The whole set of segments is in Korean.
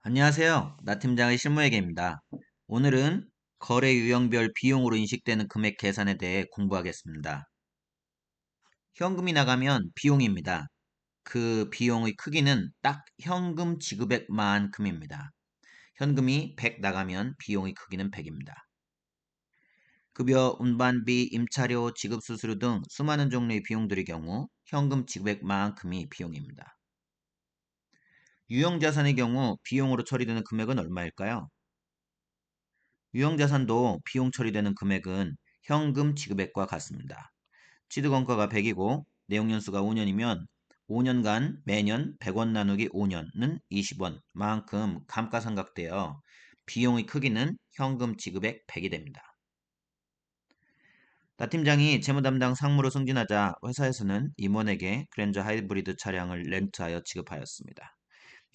안녕하세요. 나 팀장의 실무회계입니다. 오늘은 거래 유형별 비용으로 인식되는 금액 계산에 대해 공부하겠습니다. 현금이 나가면 비용입니다. 그 비용의 크기는 딱 현금 지급액만큼입니다. 현금이 100 나가면 비용의 크기는 100입니다. 급여, 운반비, 임차료, 지급수수료 등 수많은 종류의 비용들의 경우 현금 지급액만큼이 비용입니다. 유형자산의 경우 비용으로 처리되는 금액은 얼마일까요? 유형자산도 비용 처리되는 금액은 현금 지급액과 같습니다. 취득원가가 100이고 내용연수가 5년이면 5년간 매년 100원 나누기 5년은 20원 만큼 감가상각되어 비용의 크기는 현금 지급액 100이 됩니다. 나 팀장이 재무담당 상무로 승진하자 회사에서는 임원에게 그랜저 하이브리드 차량을 렌트하여 지급하였습니다.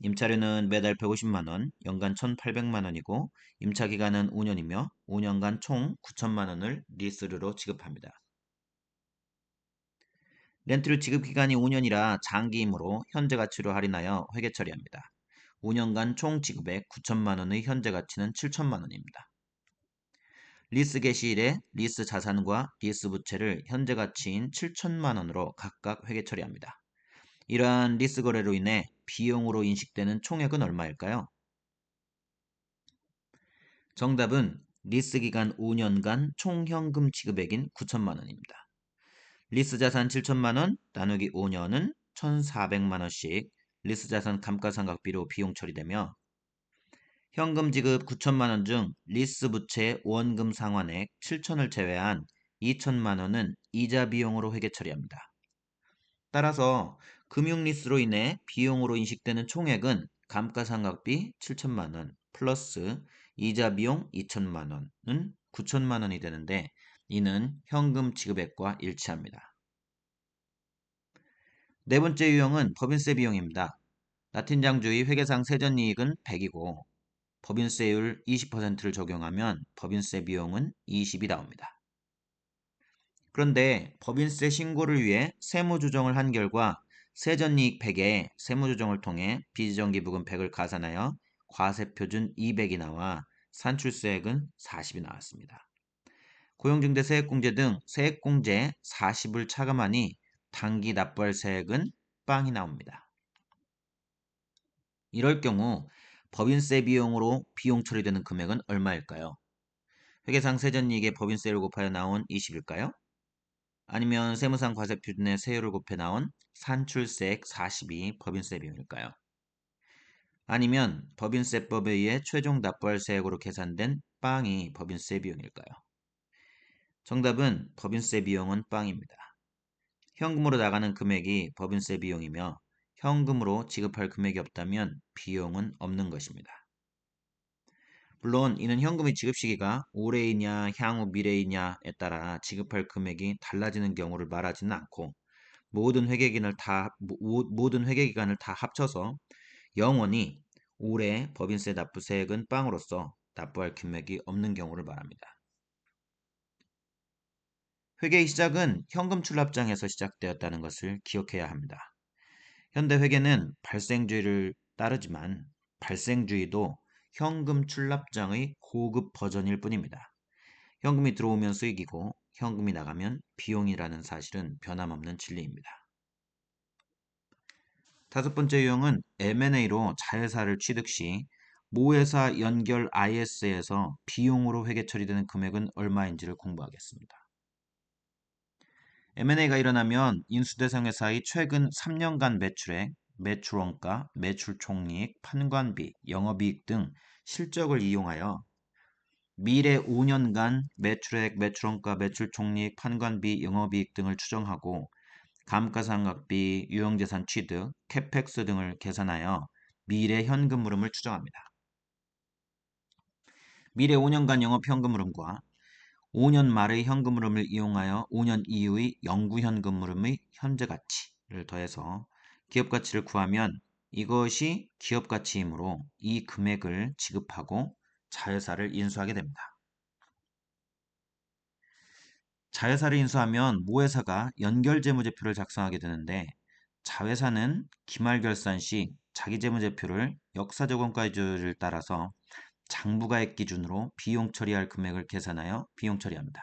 임차료는 매달 150만 원, 연간 1,800만 원이고 임차 기간은 5년이며 5년간 총 9천만 원을 리스료로 지급합니다. 렌트료 지급 기간이 5년이라 장기이므로 현재 가치로 할인하여 회계 처리합니다. 5년간 총 지급액 9천만 원의 현재 가치는 7천만 원입니다. 리스 개시일에 리스 자산과 리스 부채를 현재 가치인 7천만 원으로 각각 회계 처리합니다. 이러한 리스 거래로 인해 비용으로 인식되는 총액은 얼마일까요? 정답은 리스 기간 5년간 총 현금 지급액인 9천만 원입니다. 리스 자산 7천만 원 나누기 5년은 1,400만 원씩 리스 자산 감가상각비로 비용 처리되며 현금 지급 9천만 원 중 리스 부채 원금 상환액 7천을 제외한 2천만 원은 이자 비용으로 회계 처리합니다. 따라서 금융 리스로 인해 비용으로 인식되는 총액은 감가상각비 7천만 원 플러스 이자 비용 2천만 원은 9천만 원이 되는데 이는 현금 지급액과 일치합니다. 네 번째 유형은 법인세 비용입니다. 나 팀장주의 회계상 세전이익은 100이고 법인세율 20%를 적용하면 법인세 비용은 20이 나옵니다. 그런데 법인세 신고를 위해 세무조정을 한 결과 세전이익 100에 세무조정을 통해 비지정기부금 100을 가산하여 과세표준 200이 나와 산출세액은 40이 나왔습니다. 고용중대 세액공제 등 세액공제 40을 차감하니 단기 납부할 세액은 빵이 나옵니다. 이럴 경우 법인세 비용으로 비용 처리되는 금액은 얼마일까요? 회계상 세전이익에 법인세를 곱하여 나온 20일까요? 아니면 세무상 과세표준에 세율을 곱해 나온 산출세액 40이 법인세 비용일까요? 아니면 법인세법에 의해 최종 납부할 세액으로 계산된 빵이 법인세 비용일까요? 정답은 법인세 비용은 빵입니다. 현금으로 나가는 금액이 법인세 비용이며 현금으로 지급할 금액이 없다면 비용은 없는 것입니다. 물론 이는 현금의 지급 시기가 올해이냐 향후 미래이냐에 따라 지급할 금액이 달라지는 경우를 말하지는 않고 모든 회계기간을 다 합쳐서 영원히 올해 법인세 납부세액은 빵으로서 납부할 금액이 없는 경우를 말합니다. 회계의 시작은 현금 출납장에서 시작되었다는 것을 기억해야 합니다. 현대 회계는 발생주의를 따르지만 발생주의도 현금 출납장의 고급 버전일 뿐입니다. 현금이 들어오면 수익이고 현금이 나가면 비용이라는 사실은 변함없는 진리입니다. 다섯 번째 유형은 M&A로 자회사를 취득 시 모회사 연결 IS에서 비용으로 회계 처리되는 금액은 얼마인지를 공부하겠습니다. M&A가 일어나면 인수대상 회사의 최근 3년간 매출액, 매출원가, 매출총리익, 판관비, 영업이익 등 실적을 이용하여 미래 5년간 매출액, 매출원가, 매출총리익, 판관비, 영업이익 등을 추정하고 감가상각비, 유형자산 취득, 캐펙스 등을 계산하여 미래 현금 흐름을 추정합니다. 미래 5년간 영업 현금 흐름과 5년 말의 현금 흐름을 이용하여 5년 이후의 영구 현금 흐름의 현재 가치를 더해서 기업 가치를 구하면 이것이 기업 가치이므로 이 금액을 지급하고 자회사를 인수하게 됩니다. 자회사를 인수하면 모회사가 연결재무제표를 작성하게 되는데 자회사는 기말결산 시 자기재무제표를 역사적 원가율을 따라서 장부가액 기준으로 비용 처리할 금액을 계산하여 비용 처리합니다.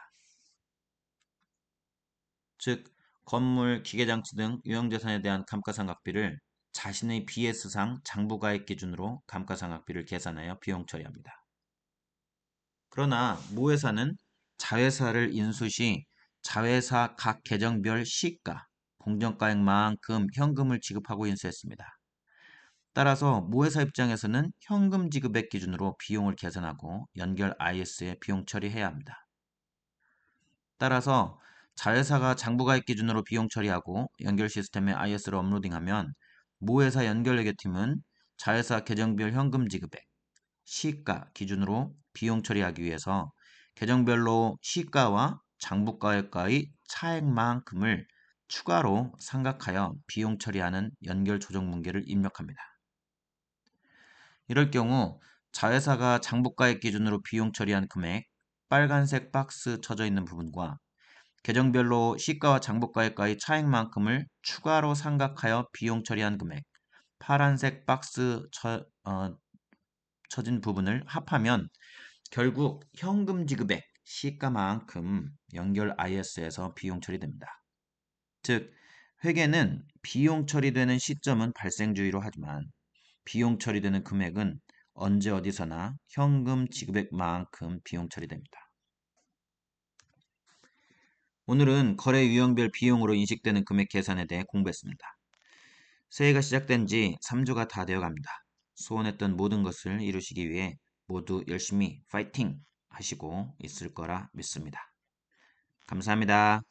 즉, 건물, 기계장치 등 유형자산에 대한 감가상각비를 자신의 BS상 장부가액 기준으로 감가상각비를 계산하여 비용 처리합니다. 그러나 모회사는 자회사를 인수 시 자회사 각 계정별 시가, 공정가액만큼 현금을 지급하고 인수했습니다. 따라서 모회사 입장에서는 현금 지급액 기준으로 비용을 계산하고 연결 IS에 비용 처리해야 합니다. 따라서 자회사가 장부가액 기준으로 비용 처리하고 연결 시스템에 IS를 업로딩하면 모회사 연결회계팀은 자회사 계정별 현금 지급액, 시가 기준으로 비용 처리하기 위해서 계정별로 시가와 장부가액과의 차액만큼을 추가로 상각하여 비용 처리하는 연결 조정 문계를 입력합니다. 이럴 경우 자회사가 장부가액 기준으로 비용 처리한 금액, 빨간색 박스 쳐져 있는 부분과 계정별로 시가와 장부가액과의 차액만큼을 추가로 상각하여 비용 처리한 금액, 파란색 박스 쳐진 부분을 합하면 결국 현금 지급액 시가만큼 연결 IS에서 비용 처리됩니다. 즉, 회계는 비용 처리되는 시점은 발생 주의로 하지만 비용 처리되는 금액은 언제 어디서나 현금 지급액만큼 비용 처리됩니다. 오늘은 거래 유형별 비용으로 인식되는 금액 계산에 대해 공부했습니다. 새해가 시작된 지 3주가 다 되어 갑니다. 소원했던 모든 것을 이루시기 위해 모두 열심히 파이팅 하시고 있을 거라 믿습니다. 감사합니다.